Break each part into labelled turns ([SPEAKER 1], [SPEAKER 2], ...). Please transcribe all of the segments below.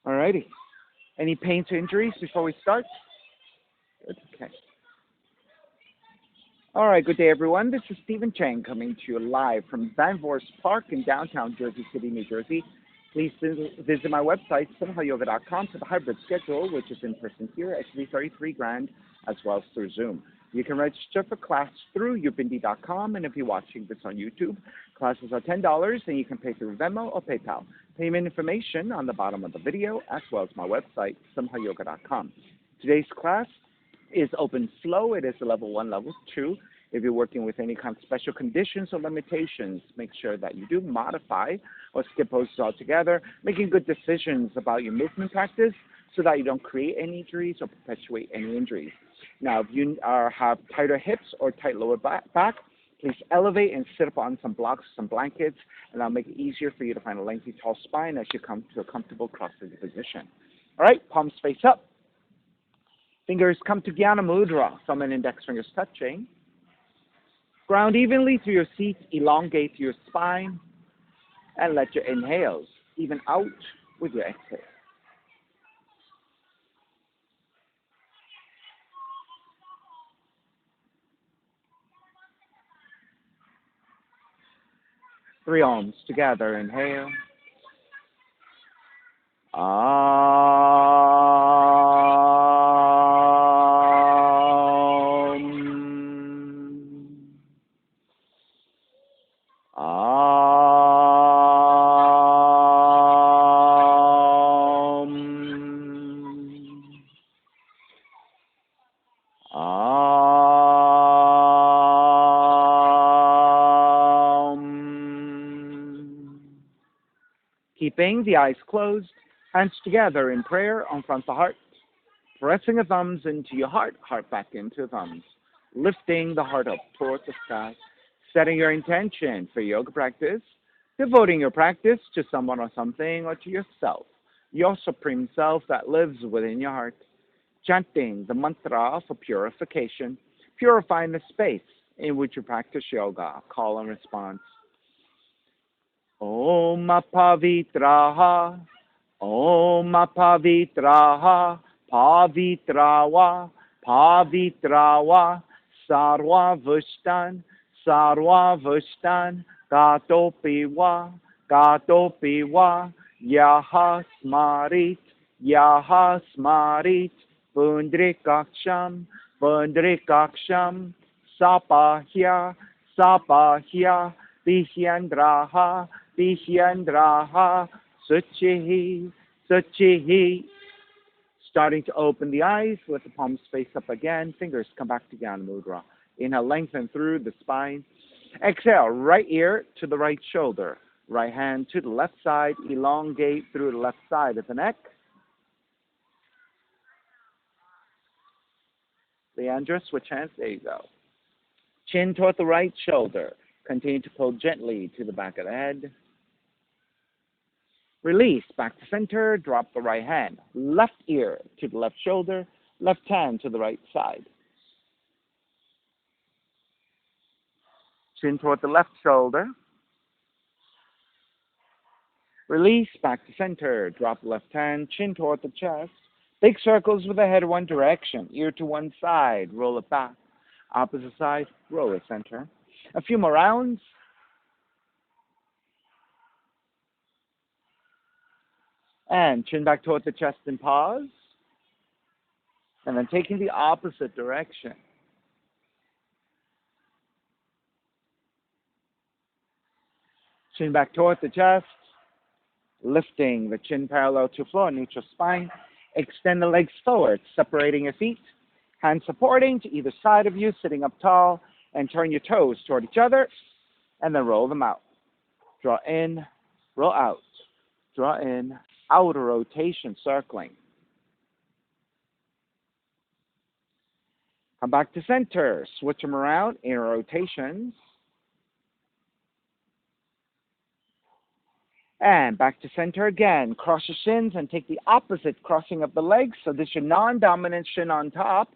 [SPEAKER 1] Alrighty. Any pains or injuries before we start? Good. Okay. All right. Good day, everyone. This is Stephen Chang coming to you live from Van Vorst Park in downtown Jersey City, New Jersey. Please visit my website, simhayoga.com, for the hybrid schedule, which is in person here at 333 Grand, as well as through Zoom. You can register for class through ubindi.com, and if you're watching this on YouTube, classes are $10, and you can pay through Venmo or PayPal. Payment information on the bottom of the video, as well as my website, simhayoga.com. Today's class is open flow. It is a level 1, level 2. If you're working with any kind of special conditions or limitations, make sure that you do modify or skip poses altogether, making good decisions about your movement practice so that you don't create any injuries or perpetuate any injuries. Now, if you have tighter hips or tight lower back, please elevate and sit up on some blocks, some blankets, and that'll make it easier for you to find a lengthy, tall spine as you come to a comfortable cross-legged position. All right, palms face up. Fingers come to Jnana Mudra, thumb and index fingers touching. Ground evenly through your seat, elongate your spine, and let your inhales even out with your exhale. Three arms together, inhale. Keeping the eyes closed, hands together in prayer on front of the heart, pressing the thumbs into your heart, heart back into the thumbs, lifting the heart up towards the sky, setting your intention for yoga practice, devoting your practice to someone or something or to yourself, your supreme self that lives within your heart, chanting the mantra for purification, purifying the space in which you practice yoga, call and response. Om Pavitraha, Om Pavitraha, Pavitrawa, Pavitrawa, Sarva Vushtan, Sarva Vushtan, Gatopiwa, Gatopiwa, Yaha Smarit, Yaha Smarit, Pundrikaksham, Pundrikaksham, Sapahya, Sapahya, Vishyandraha, Vishyandraha, Suchihi, Suchihi. Starting to open the eyes, let the palms face up again. Fingers come back to Jnana Mudra. Inhale, lengthen through the spine. Exhale, right ear to the right shoulder. Right hand to the left side. Elongate through the left side of the neck. Leandra, switch hands. There you go. Chin toward the right shoulder. Continue to pull gently to the back of the head. Release, back to center, drop the right hand. Left ear to the left shoulder, left hand to the right side. Chin toward the left shoulder. Release, back to center, drop the left hand, chin toward the chest. Big circles with the head one direction, ear to one side, roll it back. Opposite side, roll it center. A few more rounds. And chin back toward the chest and pause. And then taking the opposite direction. Chin back toward the chest. Lifting the chin parallel to floor, neutral spine. Extend the legs forward, separating your feet. Hands supporting to either side of you, sitting up tall. And turn your toes toward each other. And then roll them out. Draw in, roll out. Draw in, outer rotation, circling. Come back to center. Switch them around, inner rotations. And back to center again. Cross your shins and take the opposite crossing of the legs. So this is your non-dominant shin on top.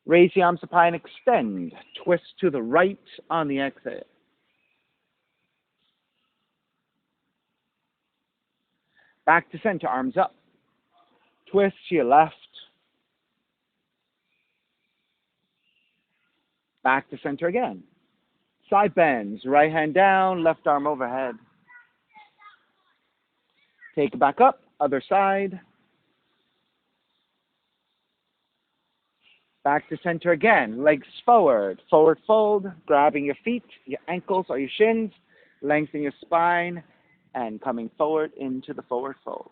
[SPEAKER 1] Raise the arms up high and extend. Twist to the right on the exhale. Back to center, arms up. Twist to your left. Back to center again. Side bends, right hand down, left arm overhead. Take it back up, other side. Back to center again, legs forward, forward fold, grabbing your feet, your ankles or your shins, lengthen your spine, and coming forward into the forward fold.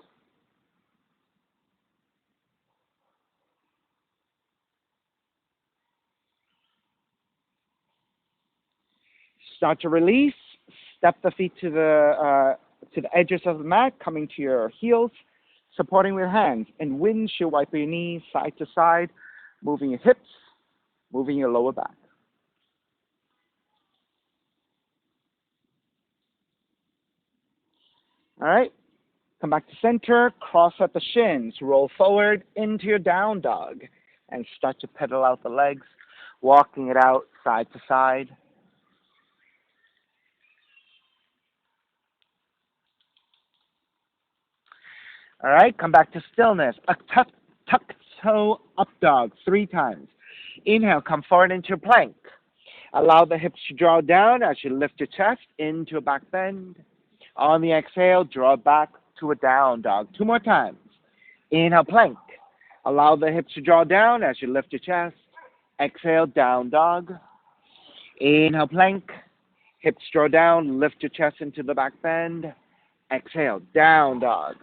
[SPEAKER 1] Start to release, step the feet to the edges of the mat, coming to your heels, supporting with hands. And windshield wiper your knees side to side, moving your hips, moving your lower back. All right, come back to center, cross at the shins, roll forward into your down dog, and start to pedal out the legs, walking it out side to side. All right, come back to stillness. A tuck toe up dog 3 times. Inhale, come forward into a plank. Allow the hips to draw down as you lift your chest into a back bend. On the exhale, draw back to a down dog. 2 more times. Inhale, plank. Allow the hips to draw down as you lift your chest. Exhale, down dog. Inhale, plank. Hips draw down, lift your chest into the back bend. Exhale, down dog.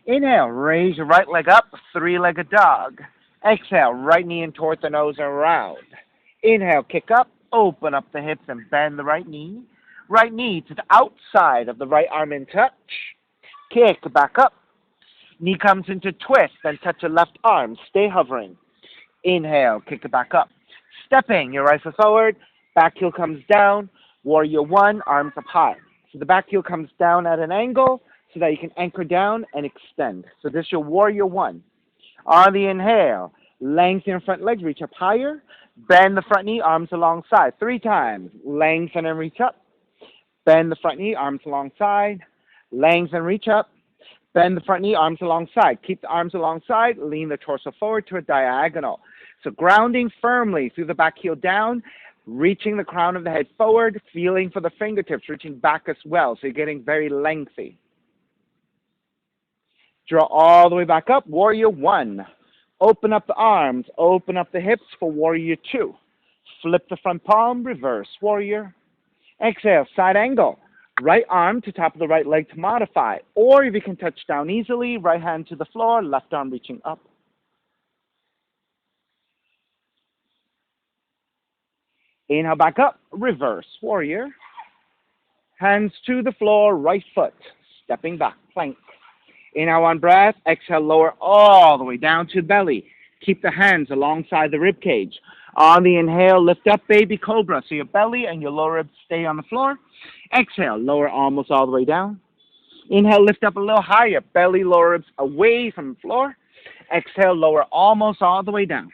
[SPEAKER 1] Inhale, raise your right leg up, 3-legged dog. Exhale, right knee in toward the nose and around. Inhale, kick up, open up the hips and bend the right knee. Right knee to the outside of the right arm in touch. Kick back up. Knee comes into twist, then touch your left arm. Stay hovering. Inhale, kick it back up. Stepping your right foot forward, back heel comes down. Warrior 1, arms up high. So the back heel comes down at an angle so that you can anchor down and extend. So this is your Warrior 1. On the inhale, lengthen your front legs, reach up higher. Bend the front knee, arms alongside. 3 times. Lengthen and reach up. Bend the front knee, arms alongside. Lengthen, reach up. Bend the front knee, arms alongside. Keep the arms alongside. Lean the torso forward to a diagonal. So grounding firmly through the back heel down, reaching the crown of the head forward, feeling for the fingertips, reaching back as well. So you're getting very lengthy. Draw all the way back up, Warrior 1. Open up the arms, open up the hips for Warrior 2. Flip the front palm, reverse Warrior. Exhale, side angle. Right arm to top of the right leg to modify. Or if you can touch down easily, right hand to the floor, left arm reaching up. Inhale back up, reverse Warrior. Hands to the floor, right foot, stepping back, plank. Inhale one breath, exhale, lower all the way down to the belly. Keep the hands alongside the rib cage. On the inhale, lift up, baby cobra. So your belly and your lower ribs stay on the floor. Exhale, lower almost all the way down. Inhale, lift up a little higher. Belly, lower ribs away from the floor. Exhale, lower almost all the way down.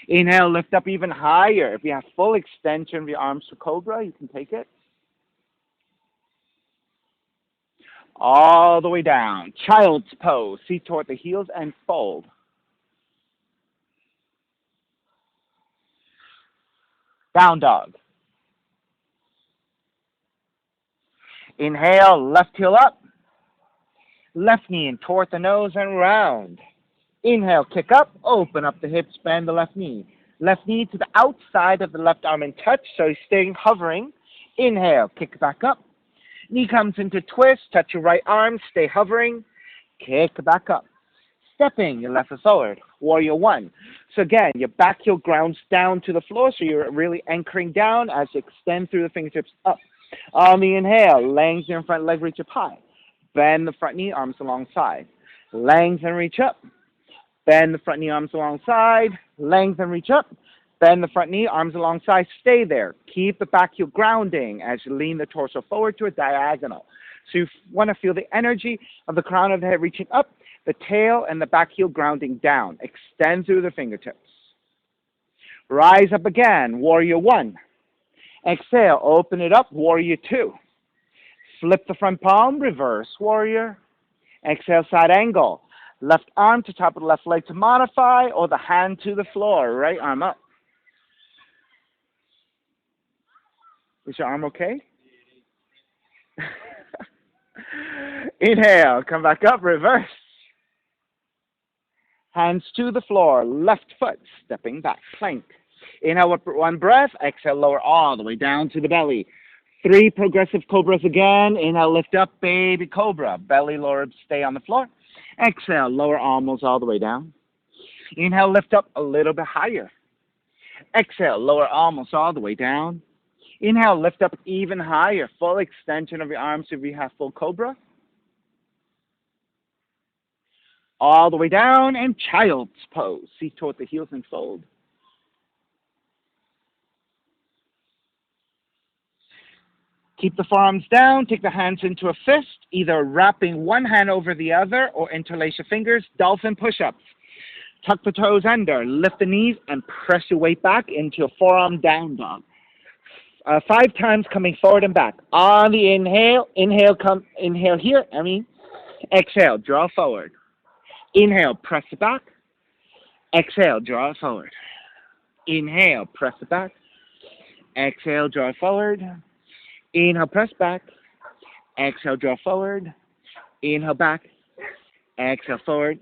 [SPEAKER 1] Inhale, lift up even higher. If you have full extension of your arms for cobra, you can take it. All the way down. Child's pose. Seat toward the heels and fold. Down dog. Inhale, left heel up. Left knee in toward the nose and round. Inhale, kick up, open up the hips, bend the left knee. Left knee to the outside of the left arm in touch, so you're staying hovering. Inhale, kick back up. Knee comes into twist, touch your right arm, stay hovering. Kick back up. Stepping your left foot forward, Warrior 1. So again, your back heel grounds down to the floor, so you're really anchoring down as you extend through the fingertips up. On the inhale, lengthen your front leg, reach up high. Bend the front knee, arms alongside. Lengthen, reach up. Bend the front knee, arms alongside. Lengthen, reach up. Bend the front knee, arms alongside. Stay there. Keep the back heel grounding as you lean the torso forward to a diagonal. So you want to feel the energy of the crown of the head reaching up, the tail and the back heel grounding down. Extend through the fingertips. Rise up again, Warrior 1. Exhale, open it up, Warrior 2. Flip the front palm, reverse Warrior. Exhale, side angle. Left arm to top of the left leg to modify, or the hand to the floor. Right arm up. Is your arm okay? Inhale, come back up, reverse. Hands to the floor, left foot, stepping back, plank. Inhale, one breath. Exhale, lower all the way down to the belly. 3 progressive cobras again. Inhale, lift up, baby cobra. Belly lower, stay on the floor. Exhale, lower almost all the way down. Inhale, lift up a little bit higher. Exhale, lower almost all the way down. Inhale, lift up even higher. Full extension of your arms if you have full cobra. All the way down and child's pose. Seat toward the heels and fold. Keep the forearms down, take the hands into a fist, either wrapping one hand over the other or interlace your fingers, dolphin push-ups. Tuck the toes under, lift the knees, and press your weight back into a forearm down dog. 5 times coming forward and back. On the inhale, inhale here, exhale, draw forward. Inhale, press it back. Exhale, draw it forward. Inhale, press it back. Exhale, draw it forward. Inhale, press back. Exhale, draw forward. Inhale, back. Exhale, forward.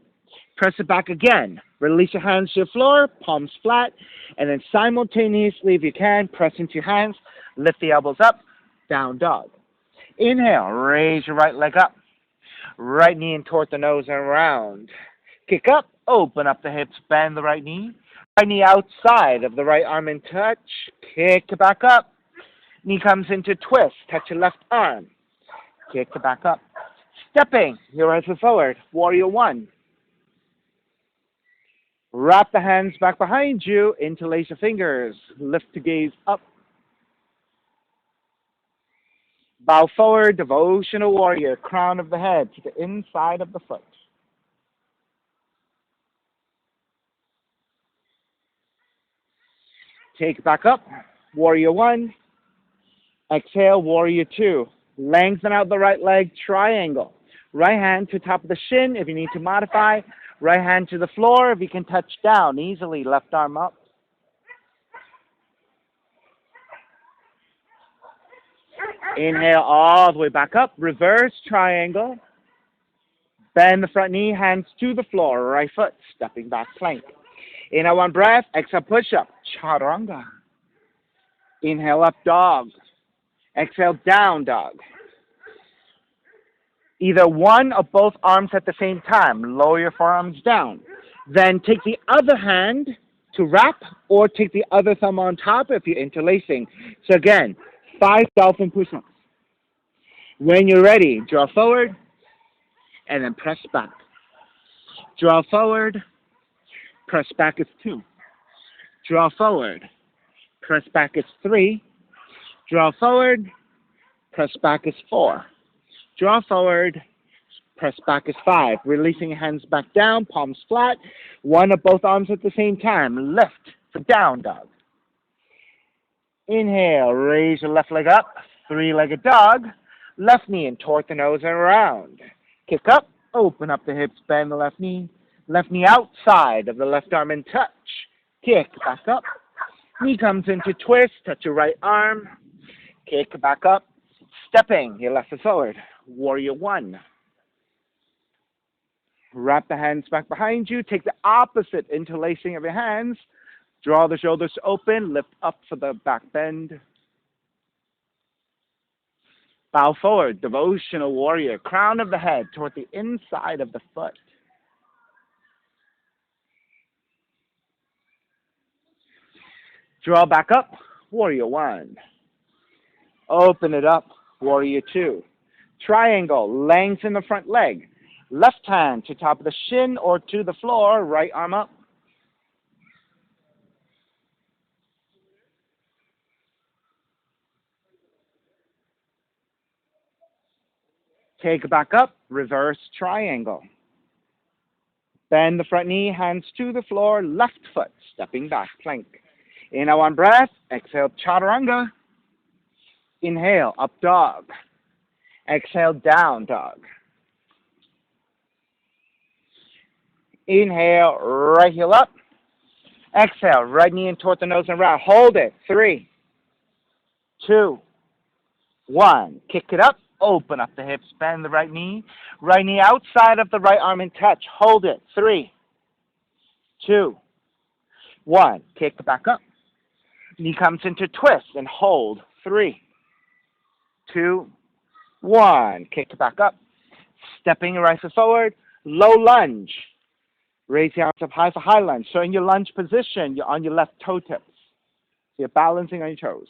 [SPEAKER 1] Press it back again. Release your hands to the floor, palms flat, and then simultaneously, if you can, press into your hands. Lift the elbows up, down dog. Inhale, raise your right leg up. Right knee in toward the nose and around. Kick up, open up the hips, bend the right knee. Right knee outside of the right arm in touch. Kick it back up. Knee comes into twist. Touch your left arm. Kick it back up. Stepping your right foot forward. Warrior 1. Wrap the hands back behind you. Interlace your fingers. Lift the gaze up. Bow forward. Devotional warrior. Crown of the head to the inside of the foot. Take it back up. Warrior 1. Exhale, warrior 2. Lengthen out the right leg, triangle. Right hand to top of the shin if you need to modify. Right hand to the floor if you can touch down easily. Left arm up. Inhale all the way back up. Reverse triangle. Bend the front knee, hands to the floor. Right foot, stepping back plank. Inhale, one breath. Exhale, push up. Chaturanga. Inhale, up dog. Exhale, down dog. Either one or both arms at the same time. Lower your forearms down. Then take the other hand to wrap, or take the other thumb on top if you're interlacing. So again, 5 dolphin push-ups. When you're ready, draw forward and then press back. Draw forward, press back is 2. Draw forward, press back is 3. Draw forward, press back is 4. Draw forward, press back is 5. Releasing hands back down, palms flat. One or both arms at the same time. Lift for down dog. Inhale, raise your left leg up. 3-legged dog. Left knee in toward the nose and around. Kick up, open up the hips, bend the left knee. Left knee outside of the left arm in touch. Kick back up. Knee comes into twist, touch your right arm. Kick back up. Stepping your left foot forward. Warrior 1. Wrap the hands back behind you. Take the opposite interlacing of your hands. Draw the shoulders open. Lift up for the back bend. Bow forward. Devotional warrior. Crown of the head toward the inside of the foot. Draw back up. Warrior 1. Open it up. Warrior 2. Triangle. Lengthen the front leg. Left hand to top of the shin or to the floor. Right arm up. Take it back up. Reverse triangle. Bend the front knee. Hands to the floor. Left foot. Stepping back. Plank. Inhale, one breath. Exhale, chaturanga. Inhale, up dog. Exhale, down dog. Inhale, right heel up. Exhale, right knee in toward the nose and round. Hold it. 3, 2, 1. Kick it up. Open up the hips. Bend the right knee. Right knee outside of the right arm and touch. Hold it. 3, 2, 1. Kick it back up. Knee comes into twist and hold. 3, 2, 1. Kick it back up. Stepping your right foot forward. Low lunge. Raise your arms up high for high lunge. So in your lunge position, you're on your left toe tips. So you're balancing on your toes.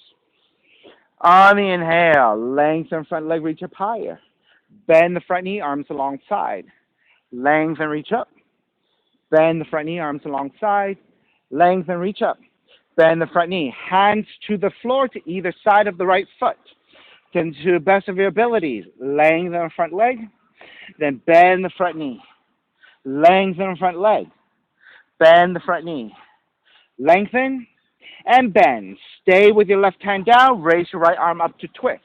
[SPEAKER 1] On the inhale, lengthen front leg, reach up higher. Bend the front knee, arms alongside. Lengthen, reach up. Bend the front knee, arms alongside. Lengthen, reach up. Bend the front knee. Hands to the floor to either side of the right foot. Then to the best of your abilities, lengthen the front leg. Then bend the front knee. Lengthen the front leg. Bend the front knee. Lengthen and bend. Stay with your left hand down. Raise your right arm up to twist.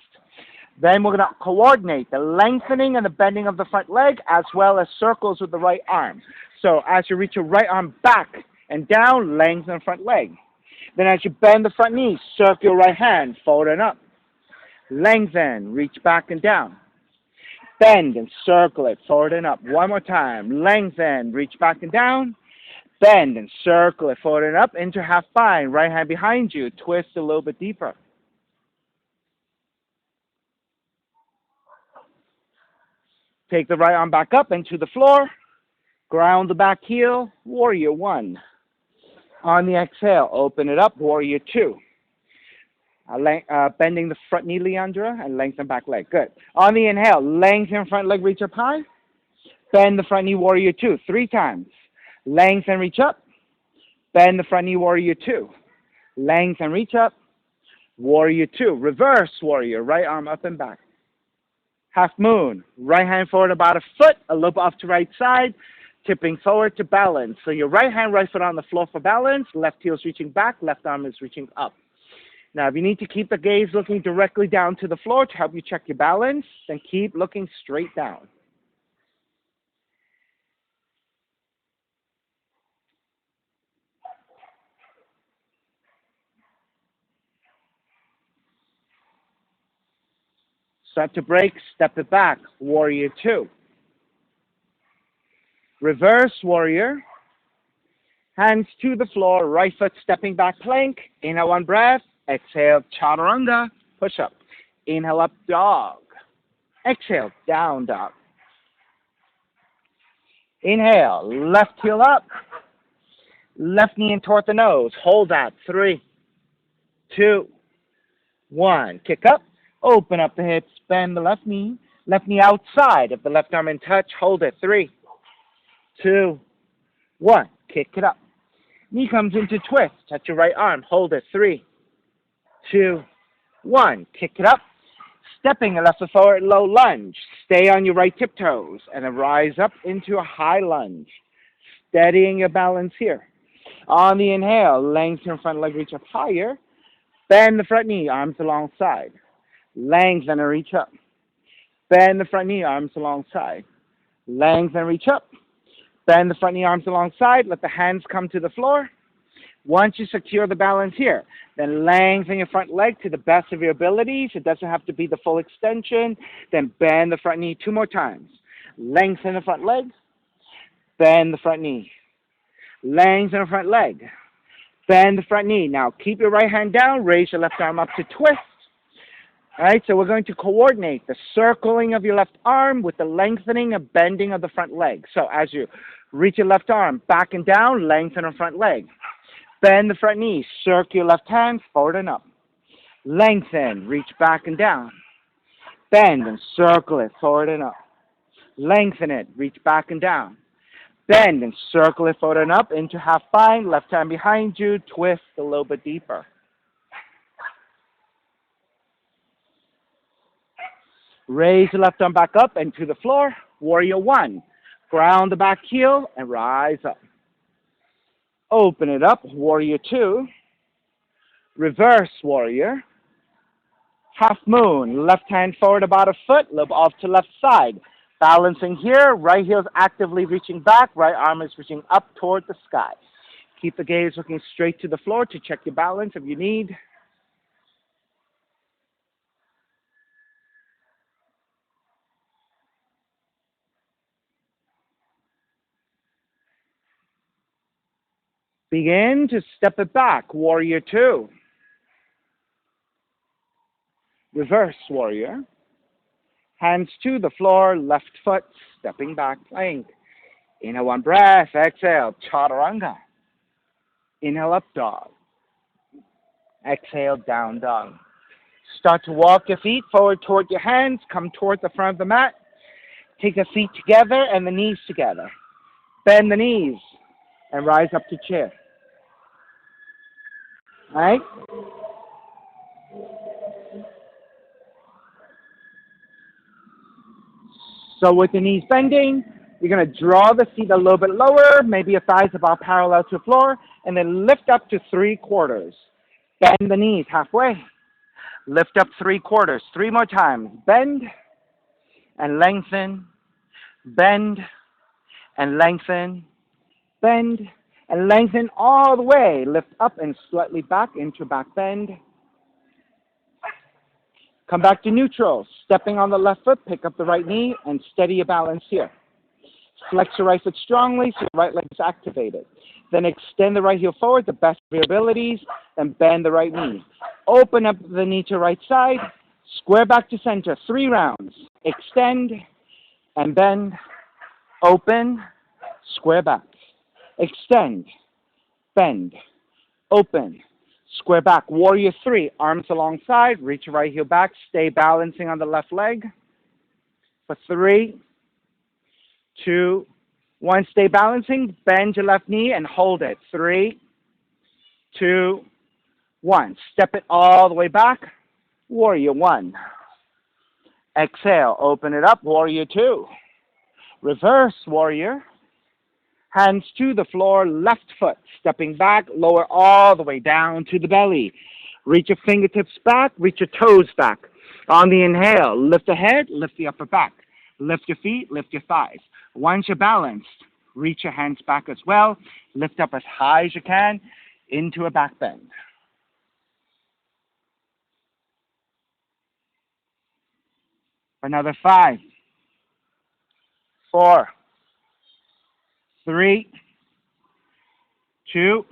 [SPEAKER 1] Then we're going to coordinate the lengthening and the bending of the front leg as well as circles with the right arm. So as you reach your right arm back and down, lengthen the front leg. Then as you bend the front knee, circle your right hand forward and up. Lengthen, reach back and down. Bend and circle it forward and up. One more time. Lengthen, reach back and down. Bend and circle it forward and up into half bind. Right hand behind you. Twist a little bit deeper. Take the right arm back up into the floor. Ground the back heel. Warrior 1. On the exhale, open it up. Warrior 2. Bending the front knee, Leandra, and lengthen back leg. Good. On the inhale, lengthen front leg, reach up high. Bend the front knee, Warrior 2. 3 times. Lengthen, reach up. Bend the front knee, Warrior 2. Lengthen, reach up. Warrior 2. Reverse warrior. Right arm up and back. Half moon. Right hand forward about a foot. A little off to right side. Tipping forward to balance. So your right hand, right foot on the floor for balance. Left heel is reaching back. Left arm is reaching up. Now, if you need to keep the gaze looking directly down to the floor to help you check your balance, then keep looking straight down. Start to break, step it back, warrior 2. Reverse warrior. Hands to the floor, right foot stepping back plank. Inhale, 1 breath. Exhale, chaturanga, push up. Inhale, up dog. Exhale, down dog. Inhale, left heel up. Left knee in toward the nose. Hold that. 3, 2, 1. Kick up. Open up the hips. Bend the left knee. Left knee outside of the left arm in touch. Hold it. 3, 2, 1. Kick it up. Knee comes into twist. Touch your right arm. Hold it. 3, 2, 1. Kick it up. Stepping a left foot forward, low lunge. Stay on your right tiptoes and then rise up into a high lunge. Steadying your balance here. On the inhale, lengthen front leg, reach up higher. Bend the front knee, arms alongside. Lengthen and reach up. Bend the front knee, arms alongside. Lengthen, reach up. Bend the front knee, arms alongside. Let the hands come to the floor. Once you secure the balance here, then lengthen your front leg to the best of your abilities. It doesn't have to be the full extension. Then bend the front knee 2 more times. Lengthen the front leg. Bend the front knee. Lengthen the front leg. Bend the front knee. Now keep your right hand down. Raise your left arm up to twist. All right, so we're going to coordinate the circling of your left arm with the lengthening and bending of the front leg. So as you reach your left arm back and down, lengthen the front leg. Bend the front knee, circle your left hand forward and up. Lengthen, reach back and down. Bend and circle it forward and up. Lengthen it, reach back and down. Bend and circle it forward and up into half bind, left hand behind you, twist a little bit deeper. Raise the left arm back up and to the floor, warrior 1. Ground the back heel and rise up. Open it up, warrior 2. Reverse warrior. Half moon, left hand forward about a foot, look off to left side. Balancing here, right heel is actively reaching back, right arm is reaching up toward the sky. Keep the gaze looking straight to the floor to check your balance if you need. Begin to step it back, warrior two. Reverse warrior. Hands to the floor, left foot, stepping back, plank. Inhale one breath, exhale, chaturanga. Inhale up dog. Exhale, down dog. Start to walk your feet forward toward your hands, come toward the front of the mat. Take the feet together and the knees together. Bend the knees and rise up to chair. All right? So with the knees bending, you're going to draw the seat a little bit lower, maybe your thighs about parallel to the floor, and then lift up to 3/4. Bend the knees halfway. Lift up 3/4. 3 more times. Bend and lengthen. Bend and lengthen. Bend and lengthen all the way. Lift up and slightly back into back bend. Come back to neutral. Stepping on the left foot, pick up the right knee, and steady your balance here. Flex your right foot strongly so your right leg is activated. Then extend the right heel forward, the best of your abilities, and bend the right knee. Open up the knee to right side, square back to center, 3 rounds. Extend and bend, open, square back. Extend, bend, open, square back. Warrior 3, arms alongside, reach your right heel back, stay balancing on the left leg. For 3, 2, 1, stay balancing, bend your left knee and hold it. 3, 2, 1. Step it all the way back. Warrior 1. Exhale, open it up. Warrior 2. Reverse warrior. Hands to the floor, left foot. Stepping back, lower all the way down to the belly. Reach your fingertips back, reach your toes back. On the inhale, lift the head, lift the upper back. Lift your feet, lift your thighs. Once you're balanced, reach your hands back as well. Lift up as high as you can into a back bend. Another 5, 4, 3, 2,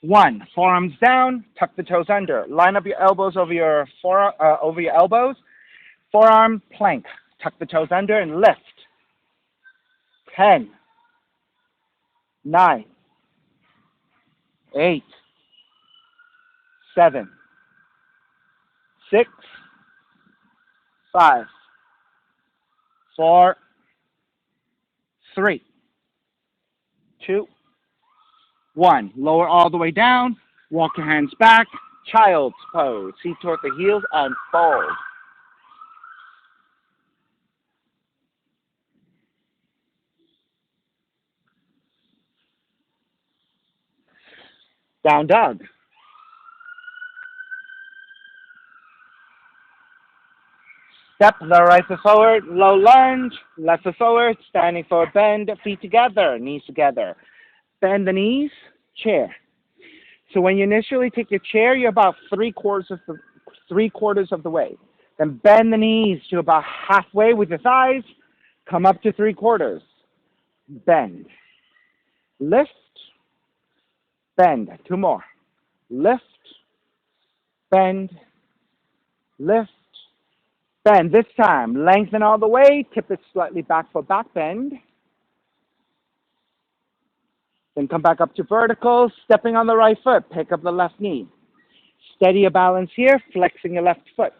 [SPEAKER 1] 1. Forearms down, tuck the toes under. Line up your elbows over your elbows. Forearm plank. Tuck the toes under and lift. 10, 9, 8, 7, 6, 5, 4, 3, 2, 1. Lower all the way down. Walk your hands back. Child's pose. Feet toward the heels and fold. Down dog. Step the right foot forward, low lunge, left foot forward, standing forward bend, feet together, knees together. Bend the knees, chair. So when you initially take your chair, you're about 3/4 of the way. Then bend the knees to about halfway with your thighs, come up to 3/4. Bend. Lift, bend. 2 more. Lift, bend, lift, bend. This time, lengthen all the way, tip it slightly back for back bend. Then come back up to vertical, stepping on the right foot, pick up the left knee. Steady your balance here, flexing your left foot.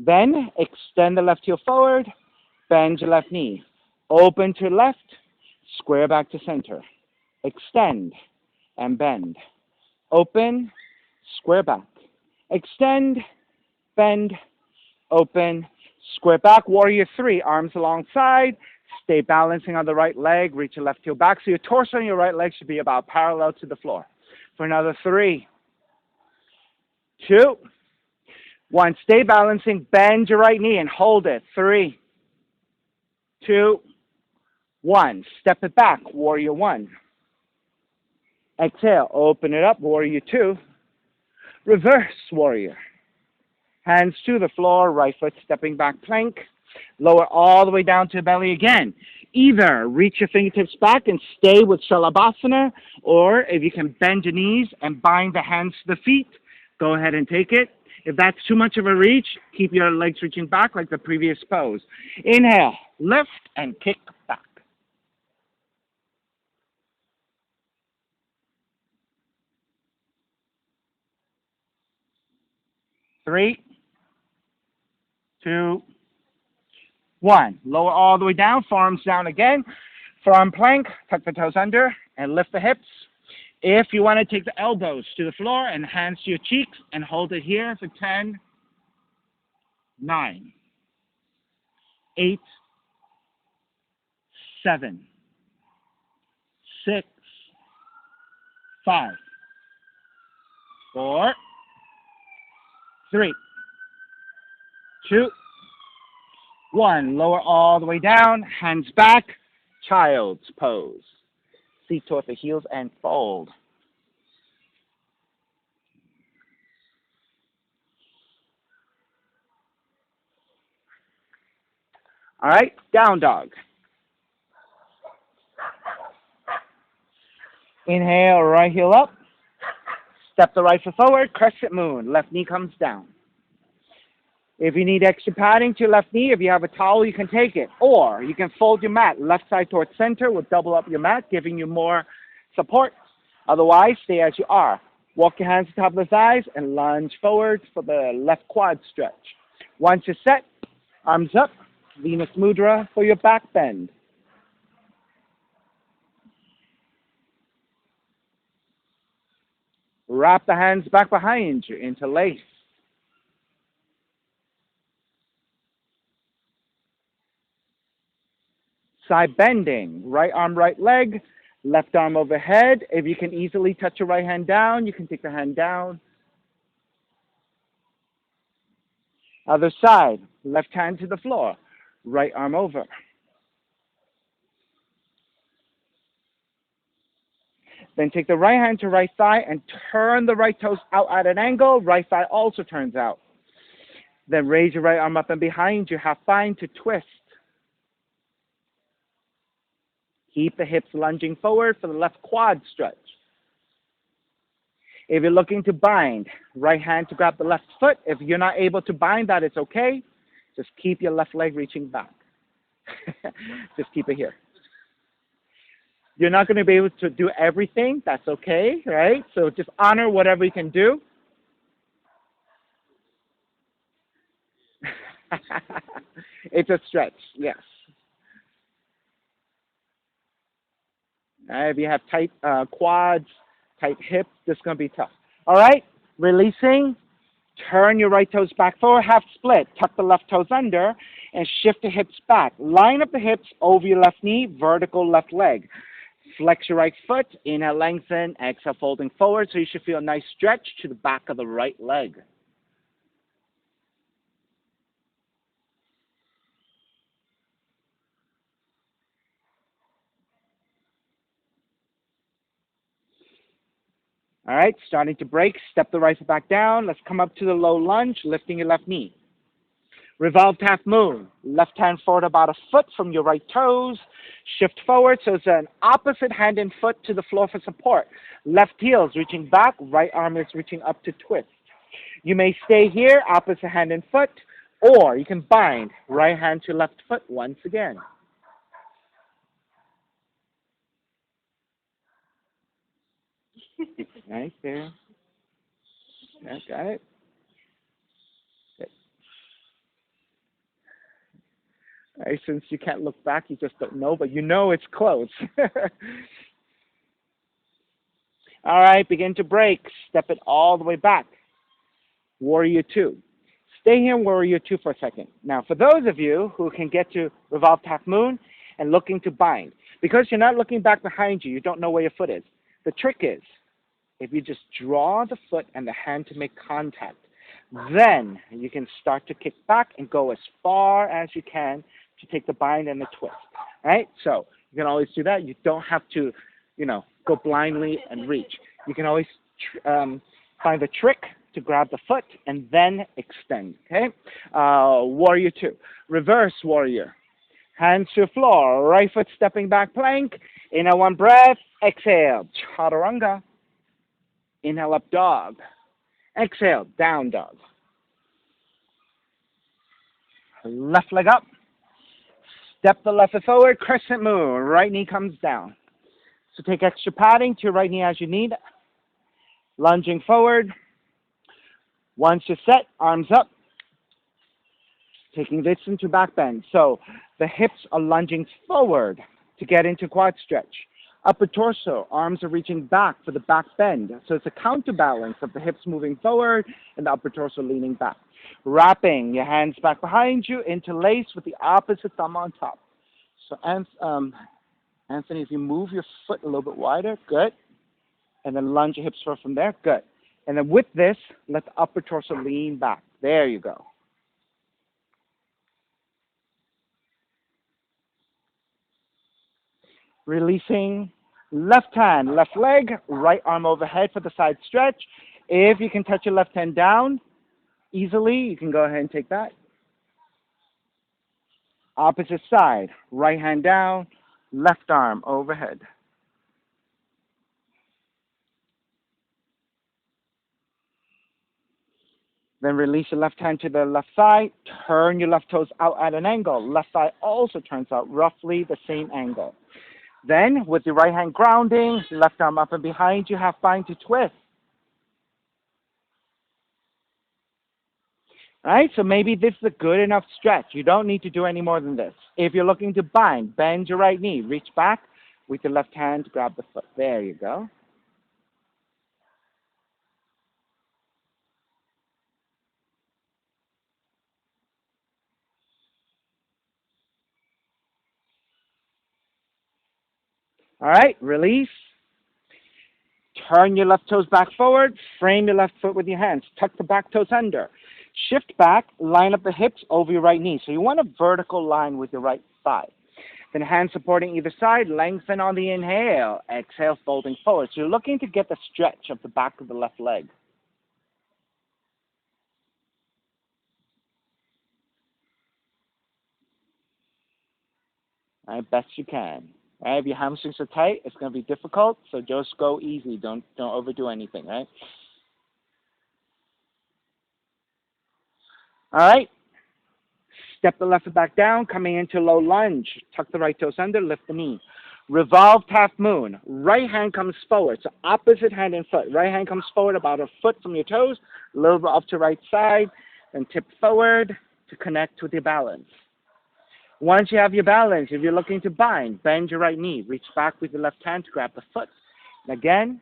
[SPEAKER 1] Then extend the left heel forward, bend your left knee. Open to left, square back to center. Extend and bend. Open, square back. Extend, bend, open, square back. Warrior 3, arms alongside. Stay balancing on the right leg. Reach your left heel back. So your torso and your right leg should be about parallel to the floor. For another 3, 2, 1. Stay balancing. Bend your right knee and hold it. 3, 2, 1. Step it back. Warrior 1. Exhale. Open it up. Warrior 2. Reverse warrior. Hands to the floor. Right foot stepping back plank. Lower all the way down to belly again. Either reach your fingertips back and stay with Shalabhasana, or if you can bend your knees and bind the hands to the feet, go ahead and take it. If that's too much of a reach, keep your legs reaching back like the previous pose. Inhale, lift and kick back. 3, 2, 1. Lower all the way down, forearms down again. Forearm plank, tuck the toes under, and lift the hips. If you want to take the elbows to the floor and hands to your cheeks and hold it here for 10, 9, 8, 7, 6, 5, 4, 3, 2, 1. Lower all the way down, hands back, child's pose. Feet toward the heels and fold. All right, down dog. Inhale, right heel up. Step the right foot forward, crescent moon. Left knee comes down. If you need extra padding to your left knee, if you have a towel, you can take it. Or you can fold your mat left side towards center, will double up your mat, giving you more support. Otherwise, stay as you are. Walk your hands to the top of the thighs and lunge forward for the left quad stretch. Once you're set, arms up, Venus Mudra for your back bend. Wrap the hands back behind you, interlace. Side bending, right arm, right leg, left arm overhead. If you can easily touch your right hand down, you can take the hand down. Other side, left hand to the floor, right arm over. Then take the right hand to right thigh and turn the right toes out at an angle. Right thigh also turns out. Then raise your right arm up and behind you, half bind to twist. Keep the hips lunging forward for the left quad stretch. If you're looking to bind, right hand to grab the left foot. If you're not able to bind that, it's okay. Just keep your left leg reaching back. Just keep it here. You're not going to be able to do everything. That's okay, right? So just honor whatever you can do. It's a stretch, yes. If you have tight quads, tight hips, this is going to be tough. All right, releasing. Turn your right toes back forward, half split. Tuck the left toes under and shift the hips back. Line up the hips over your left knee, vertical left leg. Flex your right foot, inhale, lengthen, exhale, folding forward, so you should feel a nice stretch to the back of the right leg. All right, starting to break, step the right foot back down. Let's come up to the low lunge, lifting your left knee. Revolved half moon, left hand forward about a foot from your right toes. Shift forward, so it's an opposite hand and foot to the floor for support. Left heel is reaching back, right arm is reaching up to twist. You may stay here, opposite hand and foot, or you can bind right hand to left foot once again. Right there. Yeah, got it. Good. All right, since you can't look back, you just don't know, but you know it's close. All right, begin to break. Step it all the way back. Warrior 2. Stay here in Warrior 2 for a second. Now, for those of you who can get to revolved half moon and looking to bind, because you're not looking back behind you, you don't know where your foot is. The trick is, if you just draw the foot and the hand to make contact, Then you can start to kick back and go as far as you can to take the bind and the twist. Right? So you can always do that. You don't have to, go blindly and reach. You can always find a trick to grab the foot and then extend. Okay? Warrior 2. Reverse warrior. Hands to the floor. Right foot stepping back plank. Inhale one breath. Exhale. Chaturanga. Inhale up dog. Exhale. Down dog. Left leg up. Step the left foot forward. Crescent moon. Right knee comes down. So take extra padding to your right knee as you need. Lunging forward. Once you're set, arms up. Taking this into back bend. So the hips are lunging forward to get into quad stretch. Upper torso, arms are reaching back for the back bend. So it's a counterbalance of the hips moving forward and the upper torso leaning back. Wrapping your hands back behind you, interlace with the opposite thumb on top. So Anthony, if you move your foot a little bit wider, good. And then lunge your hips forward from there, good. And then with this, let the upper torso lean back. There you go. Releasing left hand, left leg, right arm overhead for the side stretch. If you can touch your left hand down easily, you can go ahead and take that. Opposite side, right hand down, left arm overhead. Then release your left hand to the left side, turn your left toes out at an angle. Left thigh also turns out roughly the same angle. Then, with your right hand grounding, left arm up and behind you, half bind to twist. All right, so maybe this is a good enough stretch. You don't need to do any more than this. If you're looking to bind, bend your right knee, reach back with your left hand, grab the foot. There you go. All right, release. Turn your left toes back forward, frame your left foot with your hands, tuck the back toes under. Shift back, line up the hips over your right knee. So you want a vertical line with your right thigh. Then hands supporting either side, lengthen on the inhale. Exhale, folding forward. So you're looking to get the stretch of the back of the left leg. All right, best you can. All right, if your hamstrings are tight, it's going to be difficult, so just go easy. Don't overdo anything, right? All right. Step the left foot back down, coming into low lunge. Tuck the right toes under, lift the knee. Revolved half moon. Right hand comes forward. So opposite hand and foot. Right hand comes forward about a foot from your toes, a little bit up to right side, then tip forward to connect with your balance. Once you have your balance, if you're looking to bind, bend your right knee. Reach back with your left hand to grab the foot. And again,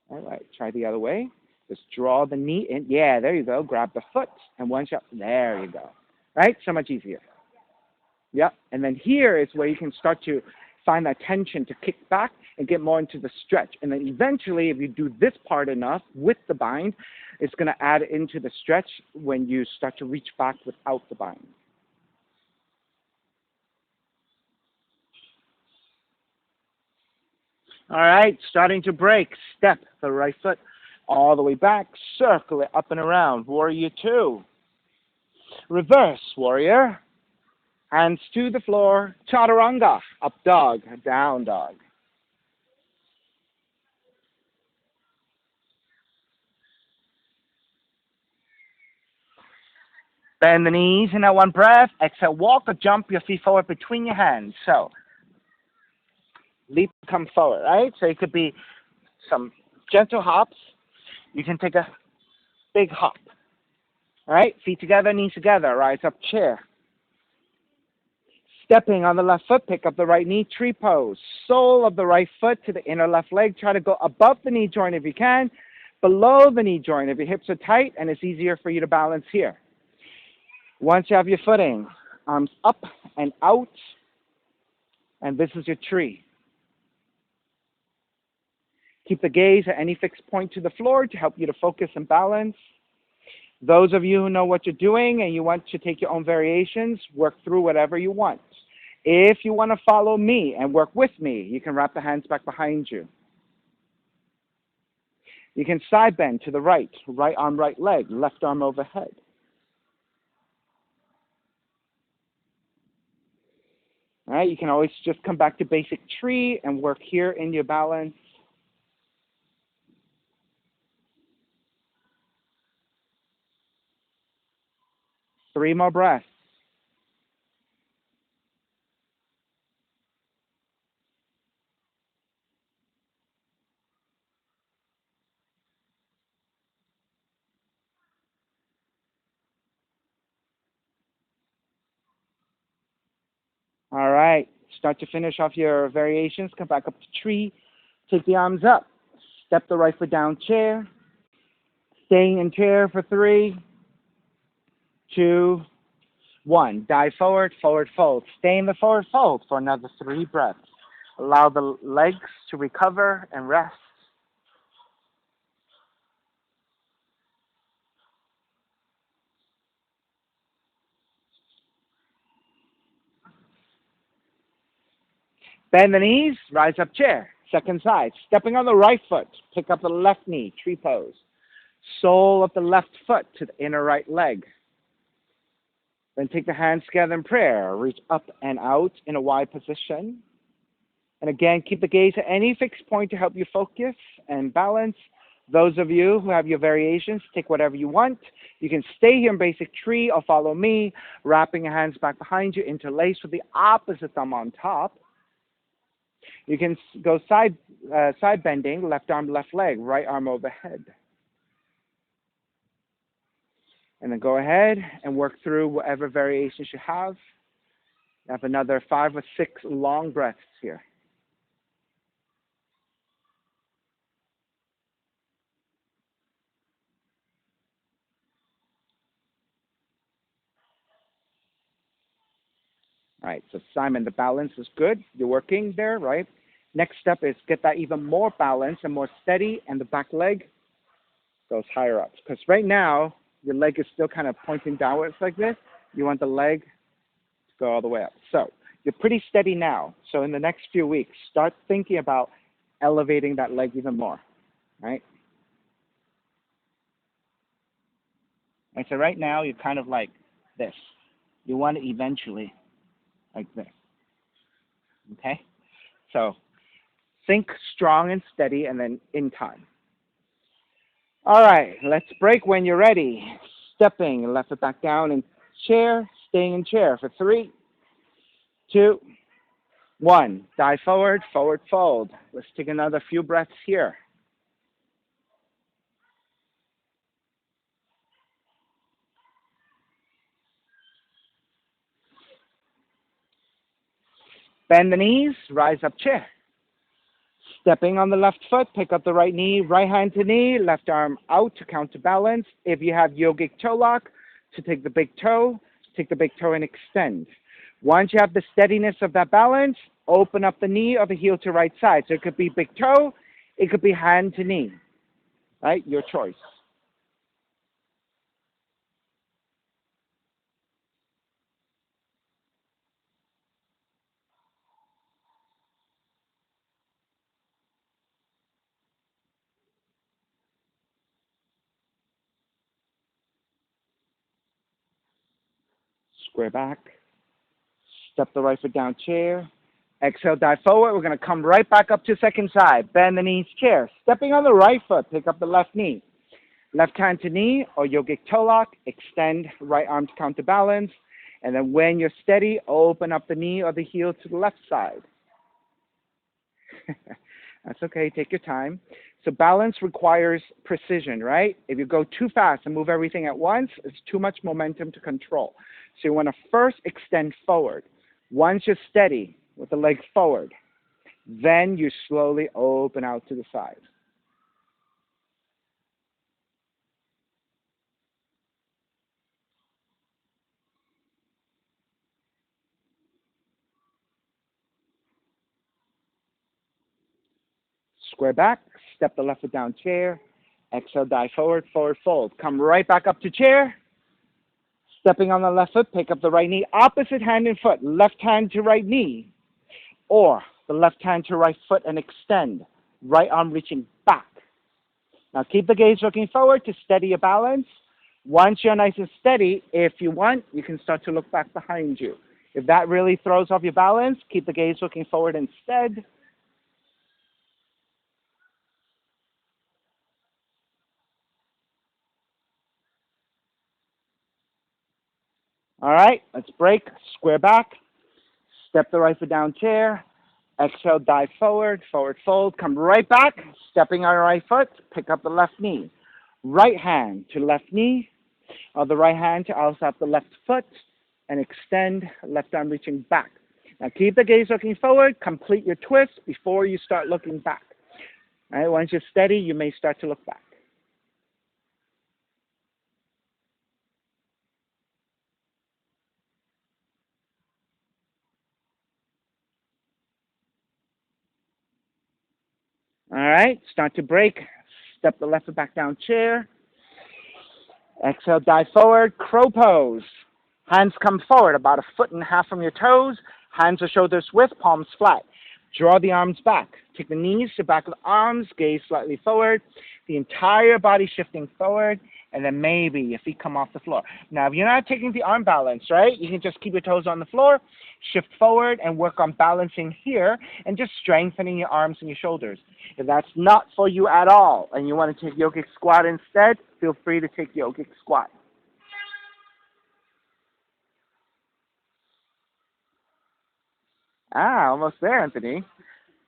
[SPEAKER 1] all right, try the other way. Just draw the knee in. Yeah, there you go. Grab the foot. And once you there you go. Right? So much easier. Yep. And then here is where you can start to find that tension to kick back and get more into the stretch. And then eventually, if you do this part enough with the bind, it's going to add into the stretch when you start to reach back without the bind. All right, starting to break. Step the right foot all the way back. Circle it up and around. Warrior 2. Reverse warrior. Hands to the floor. Chaturanga. Up dog. Down dog. Bend the knees in that one breath. Exhale, walk or jump your feet forward between your hands. So, leap, come forward, right? So it could be some gentle hops. You can take a big hop. All right, feet together, knees together, rise up chair. Stepping on the left foot, pick up the right knee, tree pose. Sole of the right foot to the inner left leg. Try to go above the knee joint if you can, below the knee joint if your hips are tight and it's easier for you to balance here. Once you have your footing, arms up and out, and this is your tree. Keep the gaze at any fixed point to the floor to help you to focus and balance. Those of you who know what you're doing and you want to take your own variations, work through whatever you want. If you want to follow me and work with me, you can wrap the hands back behind you. You can side bend to the right, right arm, right leg, left arm overhead. All right, you can always just come back to basic tree and work here in your balance. Three more breaths. All right, start to finish off your variations. Come back up to tree. Take the arms up. Step the right foot down, chair. Staying in chair for 3, 2, 1. Dive forward, forward fold. Stay in the forward fold for another 3 breaths. Allow the legs to recover and rest. Bend the knees, rise up chair. Second side. Stepping on the right foot, pick up the left knee, tree pose. Sole of the left foot to the inner right leg. Then take the hands together in prayer. Reach up and out in a wide position. And again, keep the gaze at any fixed point to help you focus and balance. Those of you who have your variations, take whatever you want. You can stay here in basic tree or follow me, wrapping your hands back behind you, interlace with the opposite thumb on top. You can go side bending, left arm, left leg, right arm overhead. And then go ahead and work through whatever variations you have. You have another 5 or 6 long breaths here. All right, so Simon, the balance is good. You're working there, right? Next step is get that even more balance and more steady, and the back leg goes higher up. Because right now, your leg is still kind of pointing downwards like this. You want the leg to go all the way up. So you're pretty steady now. So in the next few weeks, start thinking about elevating that leg even more, right? And so right now, you're kind of like this. You want it eventually like this, okay? So think strong and steady, and then in time. All right, let's break when you're ready. Stepping, left foot back down in chair, staying in chair for 3, 2, 1. Dive forward, forward fold. Let's take another few breaths here. Bend the knees, rise up chair. Stepping on the left foot, pick up the right knee, right hand to knee, left arm out to counterbalance. If you have yogic toe lock, to take the big toe, take the big toe and extend. Once you have the steadiness of that balance, open up the knee or the heel to right side. So it could be big toe, it could be hand to knee, right? Your choice. Square back. Step the right foot down, chair. Exhale, dive forward. We're going to come right back up to second side. Bend the knees, chair. Stepping on the right foot, pick up the left knee. Left hand to knee or yogic toe lock. Extend right arm to counterbalance. And then when you're steady, open up the knee or the heel to the left side. That's okay. Take your time. So balance requires precision, right? If you go too fast and move everything at once, it's too much momentum to control. So you want to first extend forward. Once you're steady with the leg forward, then you slowly open out to the side. Square back, Step the left foot down, chair. Exhale, dive forward, forward fold. Come right back up to chair. Stepping on the left foot, pick up the right knee. Opposite hand and foot. Left hand to right knee. Or the left hand to right foot and extend. Right arm reaching back. Now keep the gaze looking forward to steady your balance. Once you're nice and steady, if you want, you can start to look back behind you. If that really throws off your balance, keep the gaze looking forward instead. All right, let's break. Square back. Step the right foot down, chair. Exhale, dive forward, forward fold. Come right back. Stepping on your right foot, pick up the left knee. Right hand to left knee, or the right hand to outside the left foot, and extend, left arm reaching back. Now keep the gaze looking forward. Complete your twist before you start looking back. All right, once you're steady, you may start to look back. All right, start to break. Step the left foot back down, chair. Exhale, dive forward, crow pose. Hands come forward about 1.5 feet from your toes. Hands are shoulders width, palms flat. Draw the arms back. Take the knees to back of the arms, gaze slightly forward. The entire body shifting forward, and then maybe your feet come off the floor. Now, if you're not taking the arm balance, right, you can just keep your toes on the floor, shift forward, and work on balancing here, and just strengthening your arms and your shoulders. If that's not for you at all, and you want to take yogic squat instead, feel free to take yogic squat. Ah, almost there, Anthony.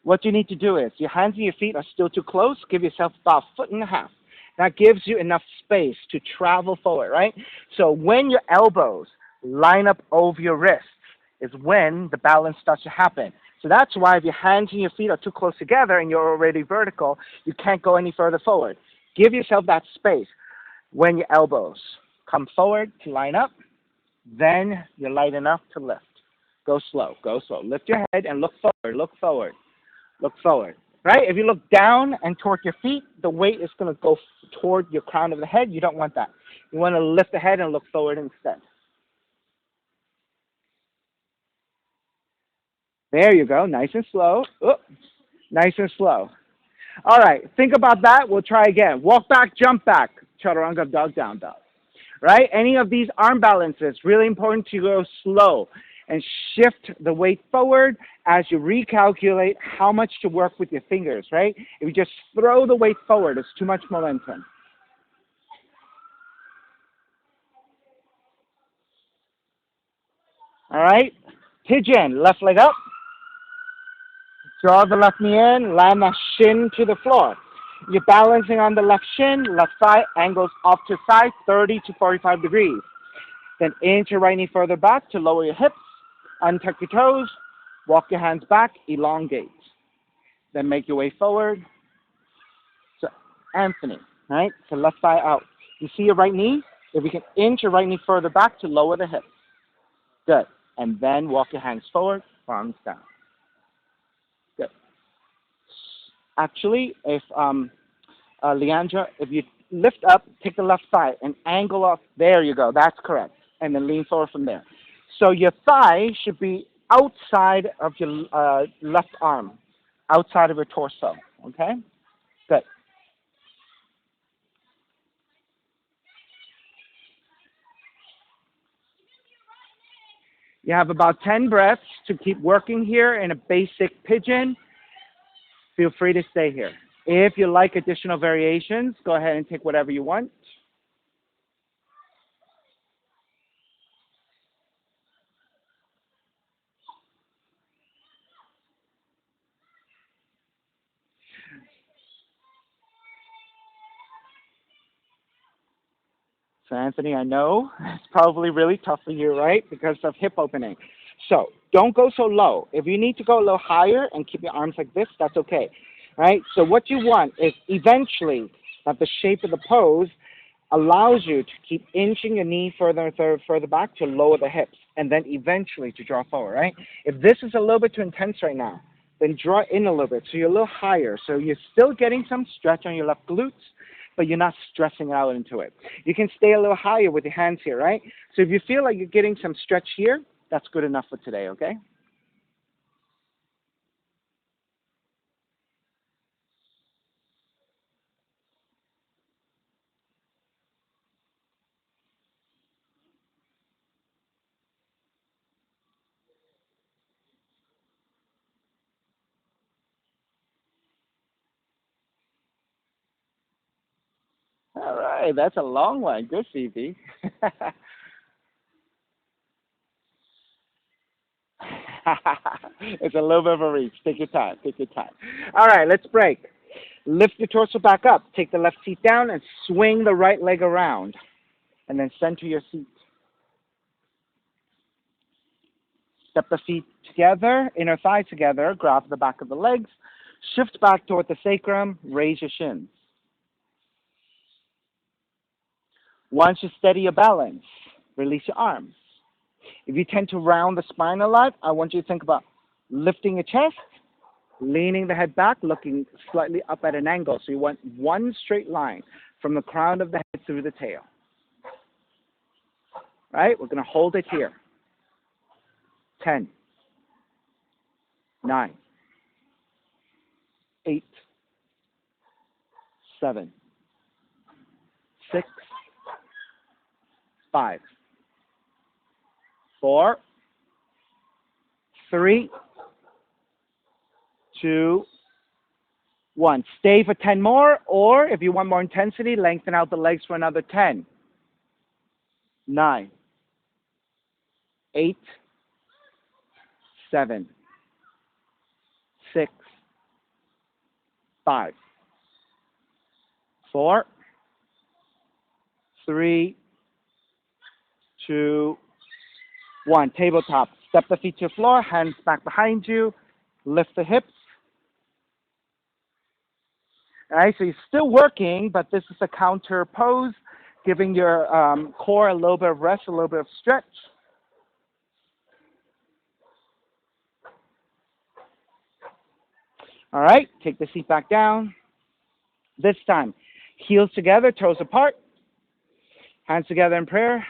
[SPEAKER 1] What you need to do is, your hands and your feet are still too close. Give yourself about 1.5 feet. That gives you enough space to travel forward, right? So when your elbows line up over your wrists is when the balance starts to happen. So that's why if your hands and your feet are too close together and you're already vertical, you can't go any further forward. Give yourself that space. When your elbows come forward to line up, then you're light enough to lift. Go slow, go slow. Lift your head and look forward, look forward. Look forward, right? If you look down and toward your feet, the weight is going to go toward your crown of the head. You don't want that. You want to lift the head and look forward instead. There you go, nice and slow. Oh, nice and slow. All right, think about that. We'll try again. Walk back, jump back. Chaturanga, dog down dog. Right? Any of these arm balances, really important to go slow and shift the weight forward as you recalculate how much to work with your fingers, right? If you just throw the weight forward, it's too much momentum. All right? Pigeon, left leg up. Draw the left knee in, land the shin to the floor. You're balancing on the left shin, left thigh angles off to side, 30 to 45 degrees. Then inch your right knee further back to lower your hips, untuck your toes, walk your hands back, elongate. Then make your way forward. So, Anthony, right? So left thigh out. You see your right knee? If you can inch your right knee further back to lower the hips. Good. And then walk your hands forward, palms down. Good. Actually, if Leandra, if you lift up, take the left thigh and angle off. There you go. That's correct. And then lean forward from there. So your thigh should be outside of your left arm, outside of your torso. Okay? Good. You have about 10 breaths to keep working here in a basic pigeon. Feel free to stay here. If you like additional variations, go ahead and take whatever you want. So Anthony, I know it's probably really tough for you, right? Because of hip opening. So don't go so low. If you need to go a little higher and keep your arms like this, that's okay, right? So what you want is eventually that the shape of the pose allows you to keep inching your knee further and further back to lower the hips, and then eventually to draw forward, right? If this is a little bit too intense right now, Then draw in a little bit so you're a little higher. So you're still getting some stretch on your left glutes, but you're not stressing out into it. You can stay a little higher with your hands here, right? So if you feel like you're getting some stretch here, that's good enough for today, okay? All right, that's a long one. Good, Phoebe. It's a little bit of a reach. Take your time. Take your time. All right, let's break. Lift the torso back up. Take the left seat down and swing the right leg around. And then center your seat. Step the feet together, inner thighs together. Grab the back of the legs. Shift back toward the sacrum. Raise your shins. Once you steady your balance, release your arms. If you tend to round the spine a lot, I want you to think about lifting your chest, leaning the head back, looking slightly up at an angle. So you want one straight line from the crown of the head through the tail. Right? We're going to hold it here. 10, 9, 8, 7, 6, 5, 4, 3, 2, 1. Stay for 10 more, or if you want more intensity, lengthen out the legs for another 10, 9, 8, 7, 6, 5, 4, 3, 2, 1. Tabletop. Step the feet to the floor, hands back behind you, lift the hips. All right, so you're still working, but this is a counter pose, giving your core a little bit of rest, a little bit of stretch. All right, take the seat back down. This time, heels together, toes apart, hands together in prayer,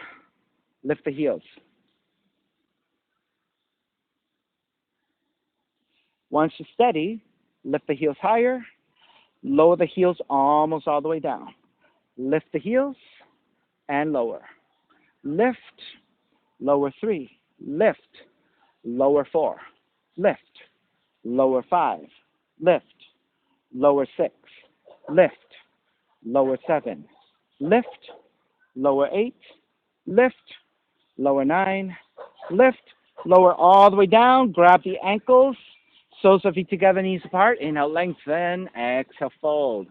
[SPEAKER 1] lift the heels. Once you're steady, lift the heels higher, lower the heels almost all the way down. Lift the heels and lower. Lift, lower 3, lift, lower 4, lift, lower 5, lift, lower 6, lift, lower 7, lift, lower 8, lift, lower 9, lift, lower all the way down, grab the ankles, soles of feet together, knees apart, inhale, lengthen, exhale, fold.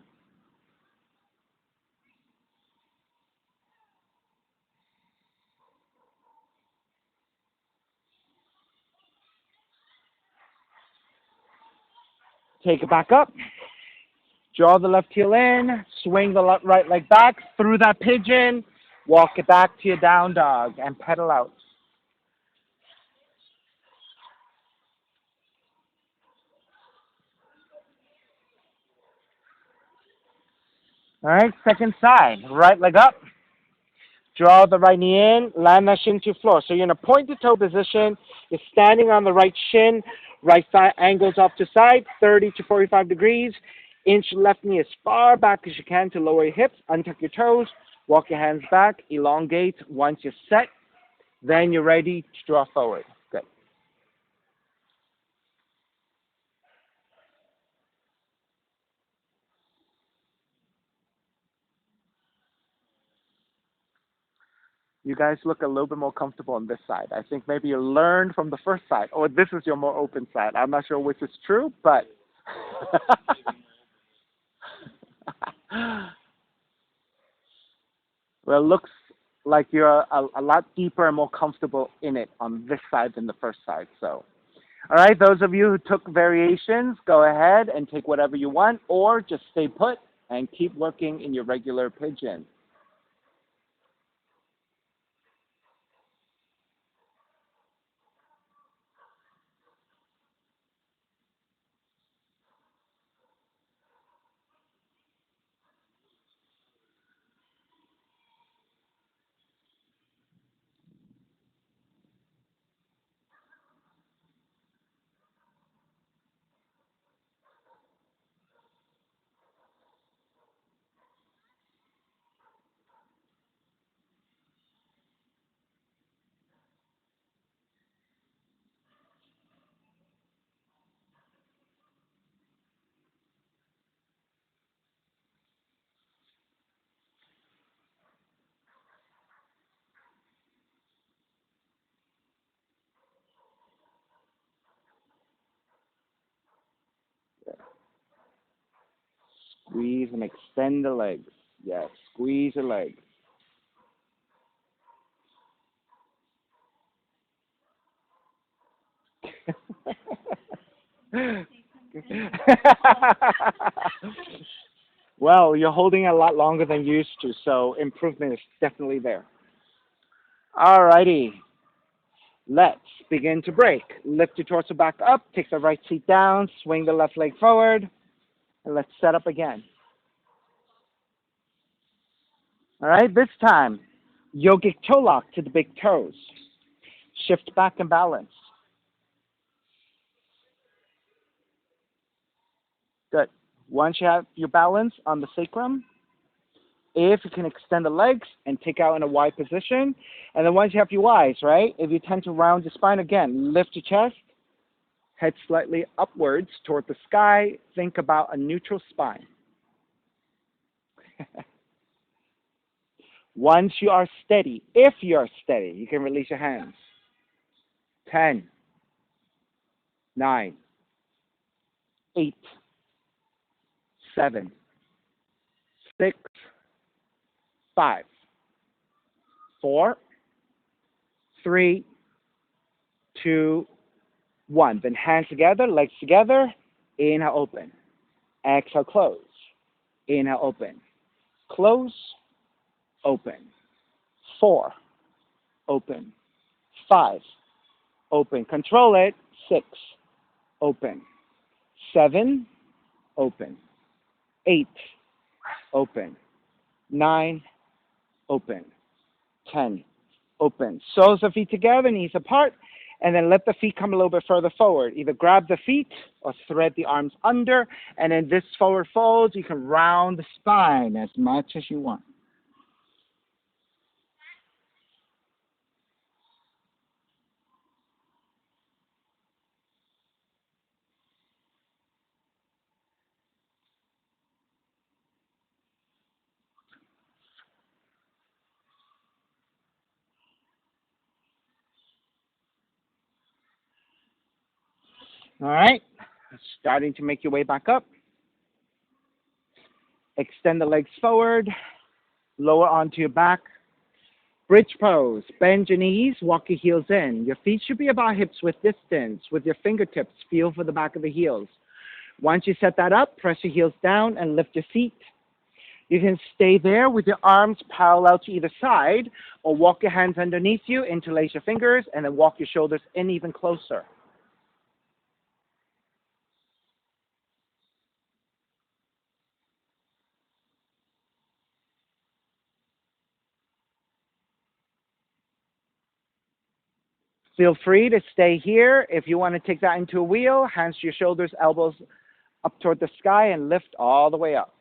[SPEAKER 1] Take it back up. Draw the left heel in, swing the right leg back through that pigeon, walk it back to your down dog, and pedal out. All right, second side. Right leg up. Draw the right knee in, land that shin to floor. So you're in a pointed toe position. You're standing on the right shin, right thigh angles off to side, 30 to 45 degrees. Inch left knee as far back as you can to lower your hips. Untuck your toes. Walk your hands back. Elongate. Once you're set, then you're ready to draw forward. Good. You guys look a little bit more comfortable on this side. I think maybe you learned from the first side, or this is your more open side. I'm not sure which is true, but well, it looks like you're a lot deeper and more comfortable in it on this side than the first side. So, all right, those of you who took variations, go ahead and take whatever you want, or just stay put and keep working in your regular pigeon. Squeeze and extend the legs. Yes, squeeze your legs. Well, you're holding it a lot longer than you used to, so improvement is definitely there. Alrighty, let's begin to break. Lift your torso back up, take the right seat down, swing the left leg forward, and let's set up again. All right, this time, yogic toe lock to the big toes. Shift back and balance. Good. Once you have your balance on the sacrum, if you can extend the legs and take out in a wide position, and then once you have your Ys, right, if you tend to round your spine again, lift your chest, head slightly upwards toward the sky, think about a neutral spine. Once you are steady, if you are steady, you can release your hands. 10, 9, 8, 7, 6, 5, 4, 3, 2, 1. Then hands together, legs together. Inhale, open. Exhale, close. Inhale, open. Close, open. 4, open. 5, open. Control it. 6, open. 7, open. 8, open. 9, open. 10, open. Soles of feet together, knees apart, and then let the feet come a little bit further forward. Either grab the feet or thread the arms under, and in this forward fold, you can round the spine as much as you want. All right, starting to make your way back up. Extend the legs forward, lower onto your back. Bridge pose, bend your knees, walk your heels in. Your feet should be about hips width distance. With your fingertips, feel for the back of the heels. Once you set that up, press your heels down and lift your feet. You can stay there with your arms parallel to either side, or walk your hands underneath you, interlace your fingers, and then walk your shoulders in even closer. Feel free to stay here. If you want to take that into a wheel, hands to your shoulders, elbows up toward the sky, and lift all the way up.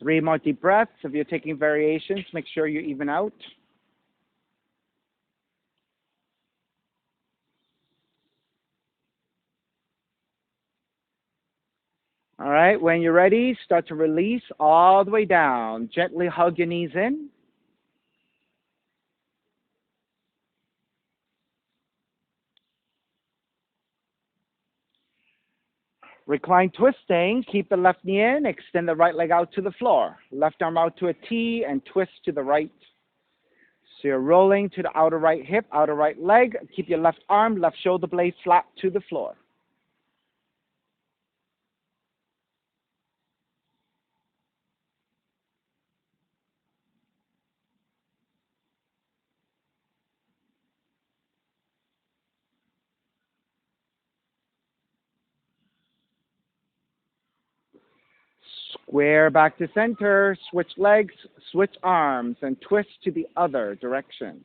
[SPEAKER 1] Three more deep breaths. If you're taking variations, make sure you even out. All right, when you're ready, start to release all the way down. Gently hug your knees in. Recline twisting. Keep the left knee in. Extend the right leg out to the floor. Left arm out to a T and twist to the right. So you're rolling to the outer right hip, outer right leg. Keep your left arm, left shoulder blade flat to the floor. Square back to center. Switch legs, switch arms, and twist to the other direction.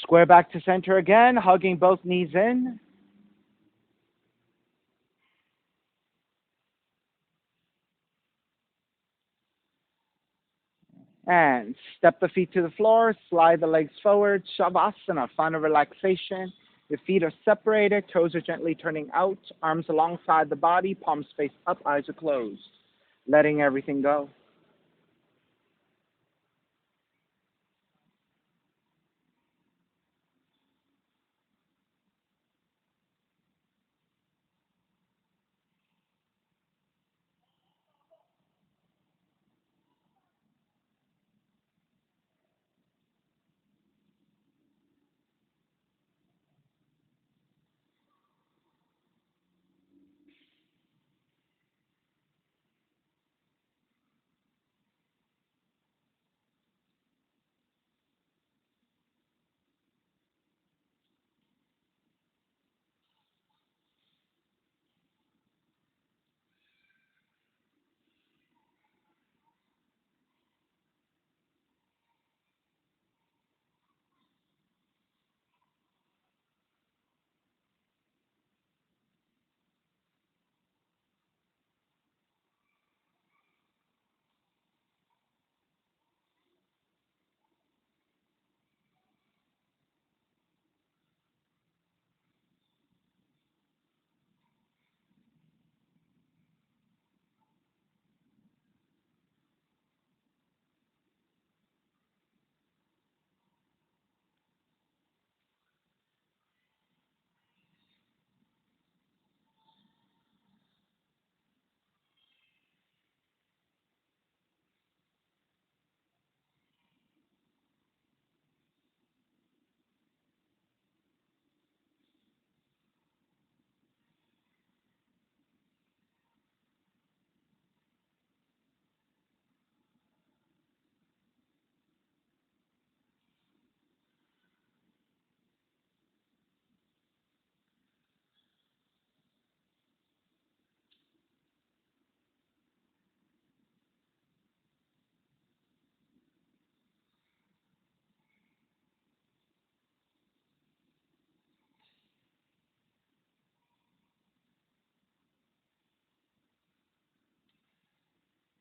[SPEAKER 1] Square back to center again, hugging both knees in. And step the feet to the floor, slide the legs forward, Shavasana, final relaxation. Your feet are separated, toes are gently turning out, arms alongside the body, palms face up, eyes are closed, letting everything go.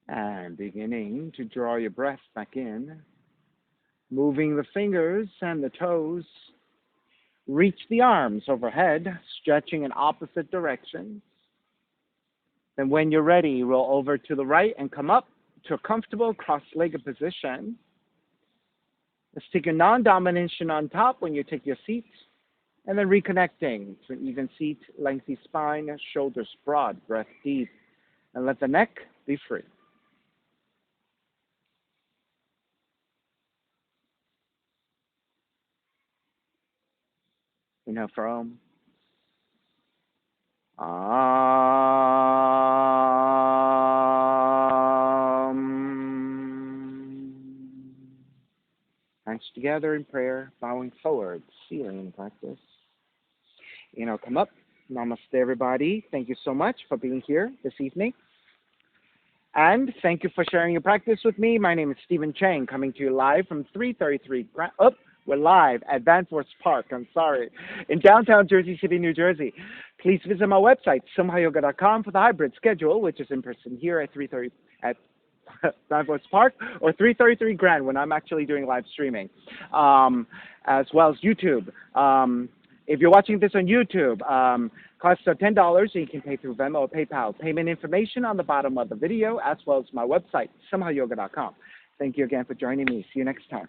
[SPEAKER 1] And beginning to draw your breath back in, moving the fingers and the toes, reach the arms overhead, stretching in opposite directions. Then when you're ready, roll over to the right and come up to a comfortable cross-legged position. Let's take your non-domination on top when you take your seat, and then reconnecting to an even seat, lengthy spine, shoulders broad, breath deep, and let the neck be free. Inhale for Om. Hands together in prayer, bowing forward, sealing in practice. Come up. Namaste, everybody. Thank you so much for being here this evening. And thank you for sharing your practice with me. My name is Stephen Chang, coming to you live from 333 we're live at Danforth Park, in downtown Jersey City, New Jersey. Please visit my website, simhayoga.com, for the hybrid schedule, which is in person here at 3:30 at Danforth Park, or 333 Grand when I'm actually doing live streaming, as well as YouTube. If you're watching this on YouTube, costs are $10, and you can pay through Venmo or PayPal. Payment information on the bottom of the video, as well as my website, simhayoga.com. Thank you again for joining me. See you next time.